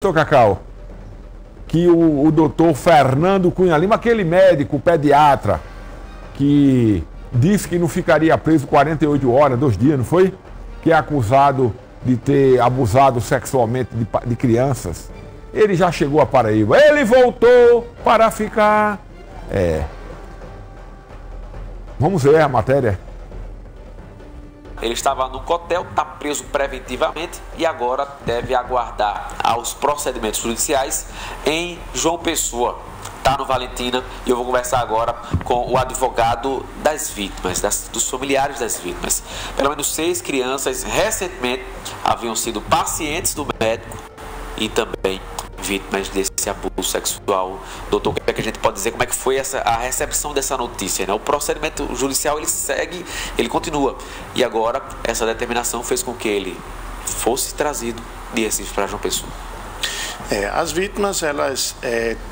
Doutor Cacau, que o doutor Fernando Cunha Lima, aquele médico pediatra que disse que não ficaria preso 48 horas, 2 dias, não foi? Que é acusado de ter abusado sexualmente de crianças. Ele já chegou a Paraíba. Ele voltou para ficar. Vamos ver a matéria. Ele estava no cotel, está preso preventivamente e agora deve aguardar aos procedimentos judiciais em João Pessoa. Está no Valentina e eu vou conversar agora com o advogado das vítimas, dos familiares das vítimas. Pelo menos 6 crianças recentemente haviam sido pacientes do médico e também vítimas desse abuso sexual. Doutor, o que é que a gente pode dizer? Como é que foi a recepção dessa notícia, né? O procedimento judicial, ele segue, ele continua. E agora, essa determinação fez com que ele fosse trazido de Recife para João Pessoa. As vítimas, elas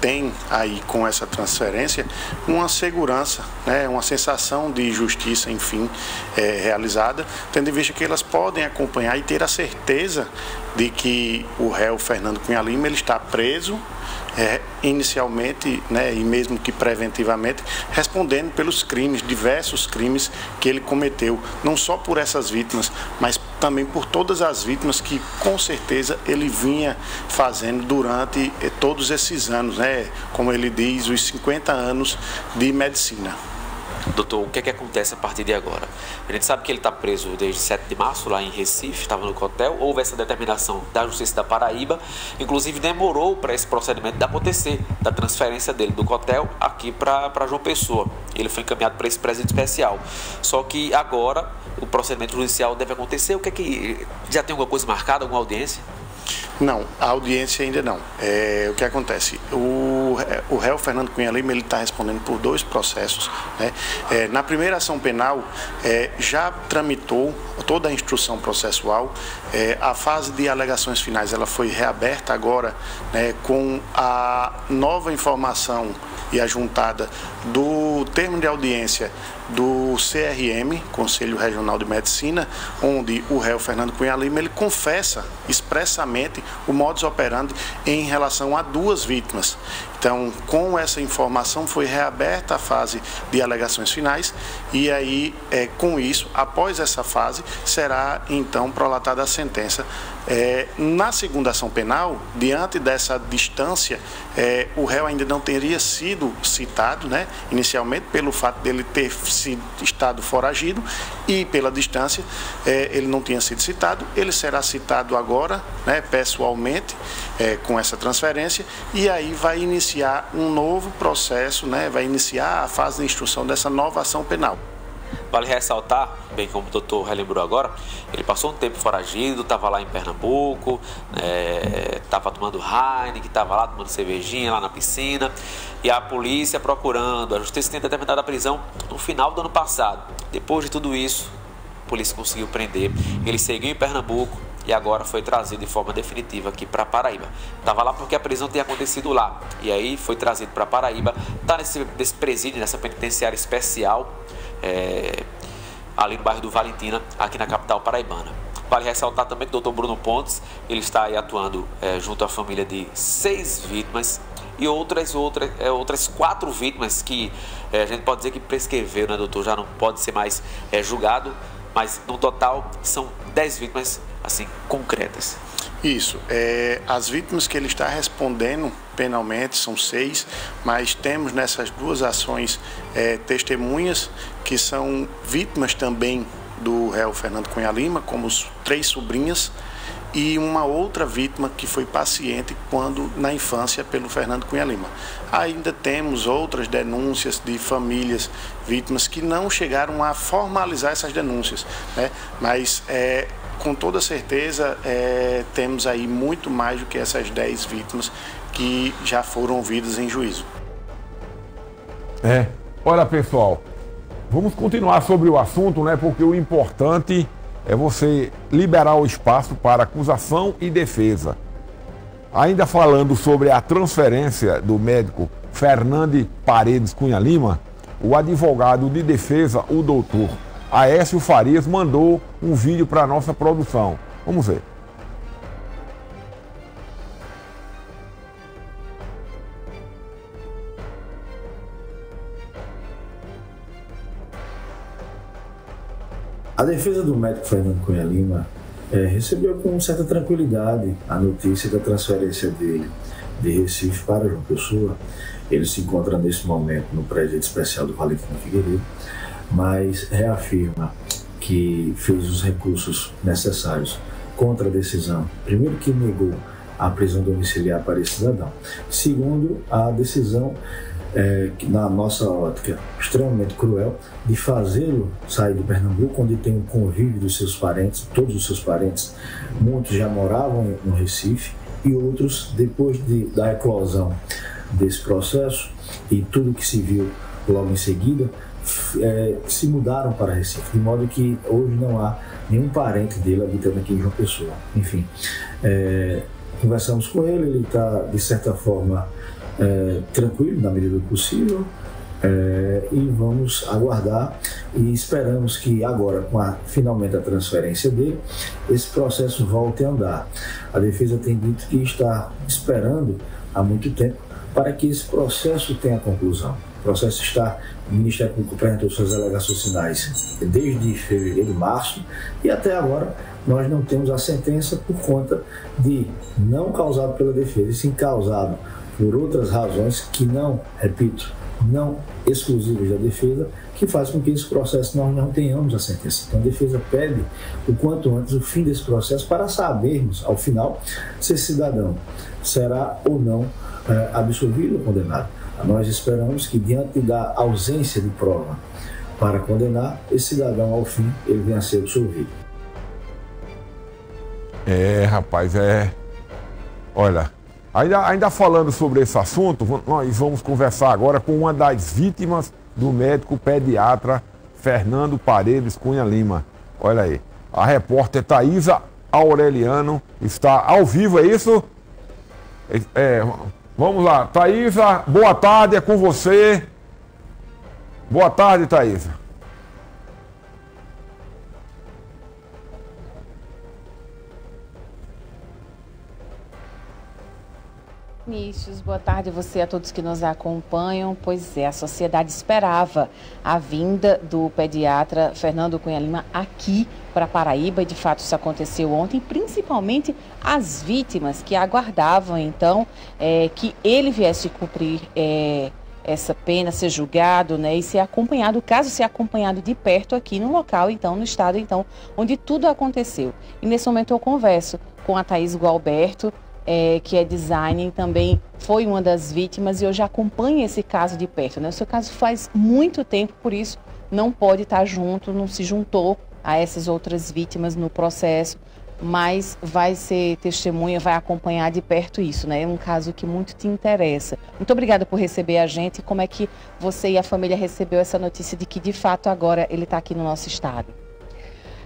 têm aí com essa transferência uma segurança, né, uma sensação de justiça, enfim, realizada, tendo em vista que elas podem acompanhar e ter a certeza de que o réu Fernando Cunha Lima ele está preso, inicialmente, né, e mesmo que preventivamente, respondendo pelos crimes, diversos crimes que ele cometeu, não só por essas vítimas, mas também por todas as vítimas que com certeza ele vinha fazendo durante todos esses anos, né, como ele diz, os 50 anos de medicina. Doutor, o que é que acontece a partir de agora? A gente sabe que ele está preso desde 7 de março, lá em Recife, estava no cotel. Houve essa determinação da Justiça da Paraíba. Inclusive, demorou para esse procedimento acontecer, da transferência dele do cotel aqui para João Pessoa. Ele foi encaminhado para esse presídio especial. Só que agora, o procedimento judicial deve acontecer. O que é que... Já tem alguma coisa marcada, alguma audiência? Não, a audiência ainda não. O que acontece? O réu Fernando Cunha Lima está respondendo por 2 processos, né? Na primeira ação penal, já tramitou toda a instrução processual. A fase de alegações finais ela foi reaberta agora, né, com a nova informação e a juntada do termo de audiência do CRM, Conselho Regional de Medicina, onde o réu Fernando Cunha Lima ele confessa expressamente o modus operandi em relação a 2 vítimas. Então, com essa informação foi reaberta a fase de alegações finais e aí, com isso, após essa fase, será então prolatada a sentença. Na segunda ação penal, diante dessa distância, o réu ainda não teria sido citado, né, inicialmente, pelo fato dele ter estado foragido e pela distância, ele não tinha sido citado. Ele será citado agora, né, pessoalmente, com essa transferência e aí vai iniciar um novo processo, né, vai iniciar a fase de instrução dessa nova ação penal. Vale ressaltar, bem como o doutor relembrou agora, ele passou um tempo foragido, estava lá em Pernambuco, estava tomando Heineken, estava lá tomando cervejinha lá na piscina, e a polícia procurando, a justiça tem determinado a prisão no final do ano passado. Depois de tudo isso, a polícia conseguiu prender, ele seguiu em Pernambuco e agora foi trazido de forma definitiva aqui para Paraíba. Estava lá porque a prisão tinha acontecido lá, e aí foi trazido para Paraíba, está nesse presídio, nessa penitenciária especial, ali no bairro do Valentina, aqui na capital paraibana. Vale ressaltar também que o doutor Bruno Pontes, ele está aí atuando junto à família de 6 vítimas e outras 4 vítimas que a gente pode dizer que prescreveu, né, doutor? Já não pode ser mais julgado, mas no total são 10 vítimas assim concretas. Isso, as vítimas que ele está respondendo penalmente são 6, mas temos nessas 2 ações testemunhas que são vítimas também do réu Fernando Cunha Lima, como 3 sobrinhas, e uma outra vítima que foi paciente quando na infância pelo Fernando Cunha Lima. Ainda temos outras denúncias de famílias vítimas que não chegaram a formalizar essas denúncias, né? Mas com toda certeza temos aí muito mais do que essas 10 vítimas que já foram ouvidas em juízo. Olha, pessoal, vamos continuar sobre o assunto, né? Porque o importante é você liberar o espaço para acusação e defesa. Ainda falando sobre a transferência do médico Fernando Paredes Cunha Lima, o advogado de defesa, o doutor Aécio Farias, mandou um vídeo para a nossa produção. Vamos ver. A defesa do médico Fernando Cunha Lima recebeu com certa tranquilidade a notícia da transferência dele de Recife para João Pessoa. Ele se encontra nesse momento no presídio especial do Valentina Figueiredo, mas reafirma que fez os recursos necessários contra a decisão. Primeiro, que negou a prisão domiciliar para esse cidadão. Segundo, a decisão, que na nossa ótica, extremamente cruel, de fazê-lo sair de Pernambuco, onde tem um convívio dos seus parentes, todos os seus parentes, muitos já moravam no Recife, e outros, depois da eclosão desse processo e tudo que se viu logo em seguida, se mudaram para Recife, de modo que hoje não há nenhum parente dele habitando aqui em João Pessoa. Enfim, conversamos com ele, ele está, de certa forma, tranquilo, na medida do possível, e vamos aguardar e esperamos que agora, com finalmente a transferência dele, esse processo volte a andar. A defesa tem dito que está esperando há muito tempo para que esse processo tenha conclusão. O processo está, o Ministério Público apresentou suas alegações finais desde fevereiro, março, e até agora nós não temos a sentença por conta de não causado pela defesa, e sim causado por outras razões que não, repito, não exclusivas da defesa, que faz com que esse processo nós não tenhamos a sentença. Então a defesa pede o quanto antes o fim desse processo para sabermos, ao final, se esse cidadão será ou não absolvido ou condenado. Nós esperamos que, diante da ausência de prova para condenar, esse cidadão, ao fim, ele venha a ser absolvido. Rapaz, olha, ainda falando sobre esse assunto, nós vamos conversar agora com uma das vítimas do médico pediatra Fernando Paredes Cunha Lima. Olha aí, a repórter Thaisa Aureliano está ao vivo, é isso? Vamos lá, Thaisa, boa tarde, é com você. Boa tarde, Thaisa. Vinícius, boa tarde a você e a todos que nos acompanham. Pois é, a sociedade esperava a vinda do pediatra Fernando Cunha Lima aqui para Paraíba, e de fato isso aconteceu ontem, principalmente as vítimas que aguardavam então que ele viesse cumprir essa pena, ser julgado, né, e ser acompanhado, caso ser acompanhado de perto aqui no local, então, no estado, então, onde tudo aconteceu. E nesse momento eu converso com a Thaís Gualberto, que é designer, também foi uma das vítimas, e hoje acompanha esse caso de perto, né? O seu caso faz muito tempo, por isso não pode estar junto, não se juntou a essas outras vítimas no processo, mas vai ser testemunha, vai acompanhar de perto isso, né? É um caso que muito te interessa. Muito obrigada por receber a gente. Como é que você e a família recebeu essa notícia de que, de fato, agora ele está aqui no nosso estado?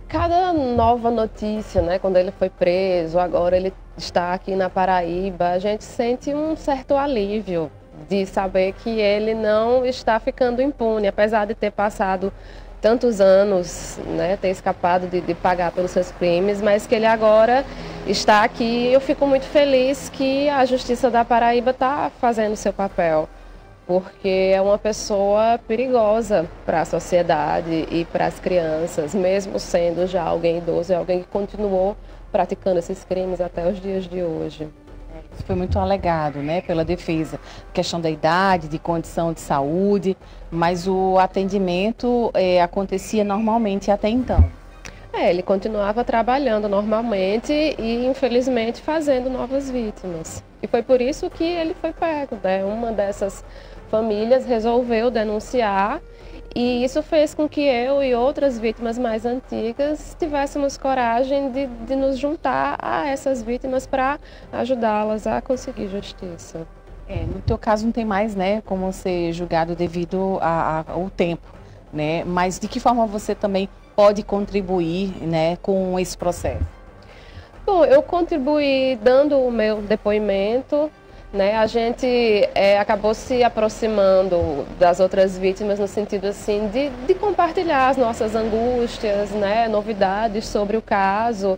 Cada nova notícia, né, quando ele foi preso, agora ele está aqui na Paraíba, a gente sente um certo alívio de saber que ele não está ficando impune, apesar de ter passado tantos anos, né, ter escapado de pagar pelos seus crimes, mas que ele agora está aqui. Eu fico muito feliz que a Justiça da Paraíba está fazendo seu papel, porque é uma pessoa perigosa para a sociedade e para as crianças, mesmo sendo já alguém idoso, é alguém que continuou praticando esses crimes até os dias de hoje. Isso foi muito alegado, né, pela defesa, questão da idade, de condição de saúde, mas o atendimento acontecia normalmente até então. Ele continuava trabalhando normalmente e, infelizmente, fazendo novas vítimas. E foi por isso que ele foi pego, né? Uma dessas famílias resolveu denunciar, e isso fez com que eu e outras vítimas mais antigas tivéssemos coragem de nos juntar a essas vítimas para ajudá-las a conseguir justiça. No teu caso não tem mais, né, como ser julgado devido ao tempo, né? Mas de que forma você também pode contribuir, né, com esse processo? Bom, eu contribuí dando o meu depoimento, né? A gente acabou se aproximando das outras vítimas no sentido assim de compartilhar as nossas angústias, né? Novidades sobre o caso.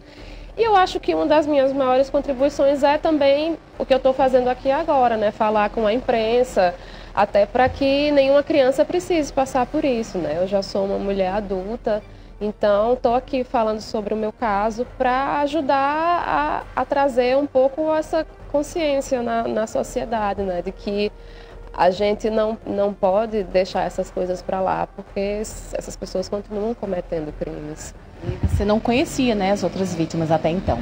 E eu acho que uma das minhas maiores contribuições é também o que eu estou fazendo aqui agora, né? Falar com a imprensa, até para que nenhuma criança precise passar por isso, né? Eu já sou uma mulher adulta, Então, estou aqui falando sobre o meu caso para ajudar a trazer um pouco essa consciência na sociedade, né? De que a gente não pode deixar essas coisas para lá, porque essas pessoas continuam cometendo crimes. E você não conhecia, né, as outras vítimas até então?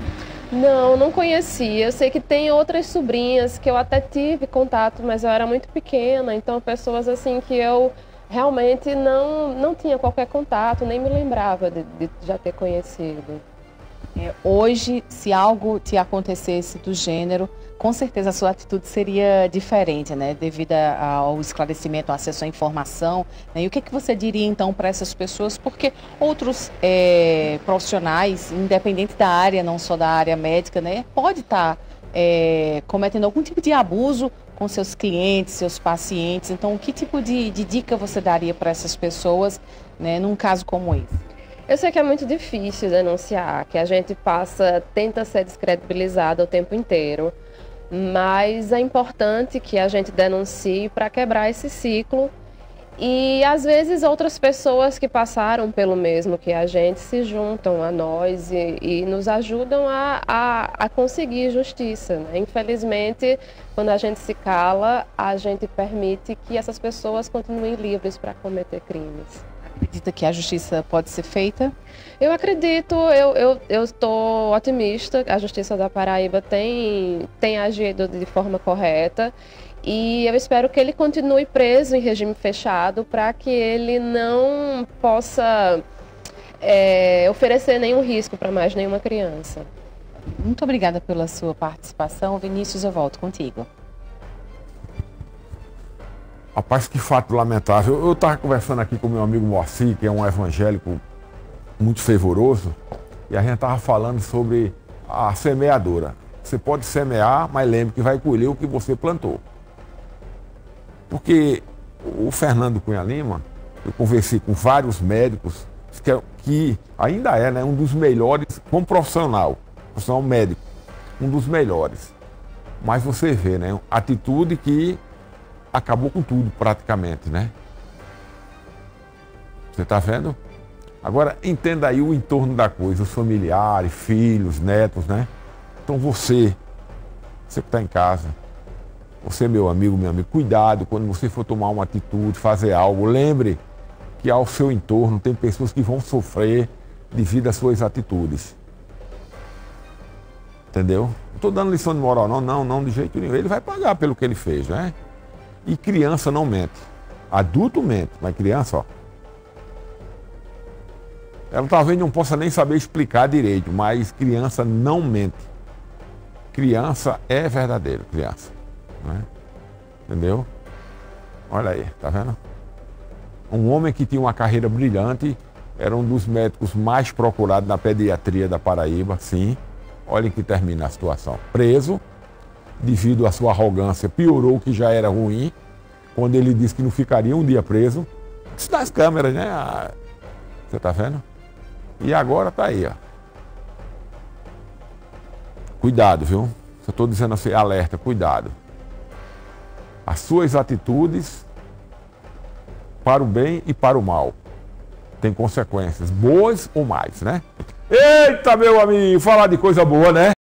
Não conhecia. Eu sei que tem outras sobrinhas que eu até tive contato, mas eu era muito pequena, então pessoas assim que eu realmente não tinha qualquer contato, nem me lembrava de já ter conhecido. Hoje, se algo te acontecesse do gênero, com certeza a sua atitude seria diferente, né? Devido ao esclarecimento, ao acesso à informação. Né? E o que você diria então para essas pessoas? Porque outros profissionais, independente da área, não só da área médica, né, pode estar cometendo algum tipo de abuso com seus clientes, seus pacientes. Então, que tipo de dica você daria para essas pessoas, né, num caso como esse? Eu sei que é muito difícil denunciar, que a gente tenta ser descredibilizado o tempo inteiro, mas é importante que a gente denuncie para quebrar esse ciclo e às vezes outras pessoas que passaram pelo mesmo que a gente se juntam a nós e nos ajudam a conseguir justiça, né? Infelizmente, quando a gente se cala, a gente permite que essas pessoas continuem livres para cometer crimes. Acredita que a justiça pode ser feita? Eu acredito, eu estou otimista. A Justiça da Paraíba tem agido de forma correta e eu espero que ele continue preso em regime fechado para que ele não possa oferecer nenhum risco para mais nenhuma criança. Muito obrigada pela sua participação. Vinícius, eu volto contigo. Rapaz, que fato lamentável. Eu estava conversando aqui com meu amigo Moacir, que é um evangélico muito fervoroso, e a gente estava falando sobre a semeadora. Você pode semear, mas lembre que vai colher o que você plantou. Porque o Fernando Cunha Lima, eu conversei com vários médicos, que ainda é, né, um dos melhores, como profissional médico, um dos melhores. Mas você vê, né, atitude que acabou com tudo praticamente, né? Você tá vendo? Agora entenda aí o entorno da coisa, os familiares, filhos, netos, né? Então você que está em casa, você meu amigo, cuidado quando você for tomar uma atitude, fazer algo, lembre que ao seu entorno tem pessoas que vão sofrer devido às suas atitudes. Entendeu? Não estou dando lição de moral não, de jeito nenhum. Ele vai pagar pelo que ele fez, né? E criança não mente. Adulto mente, mas criança, ó. Ela talvez não possa nem saber explicar direito, mas criança não mente. Criança é verdadeiro, criança. Né? Entendeu? Olha aí, tá vendo? Um homem que tinha uma carreira brilhante, era um dos médicos mais procurados na pediatria da Paraíba, sim. Olha que termina a situação. Preso. Devido à sua arrogância, piorou o que já era ruim, quando ele disse que não ficaria um dia preso. Isso das câmeras, né? Você tá vendo? E agora tá aí, ó. Cuidado, viu? Eu tô dizendo assim, alerta, cuidado. As suas atitudes, para o bem e para o mal, tem consequências, boas ou mais, né? Eita, meu amigo, falar de coisa boa, né?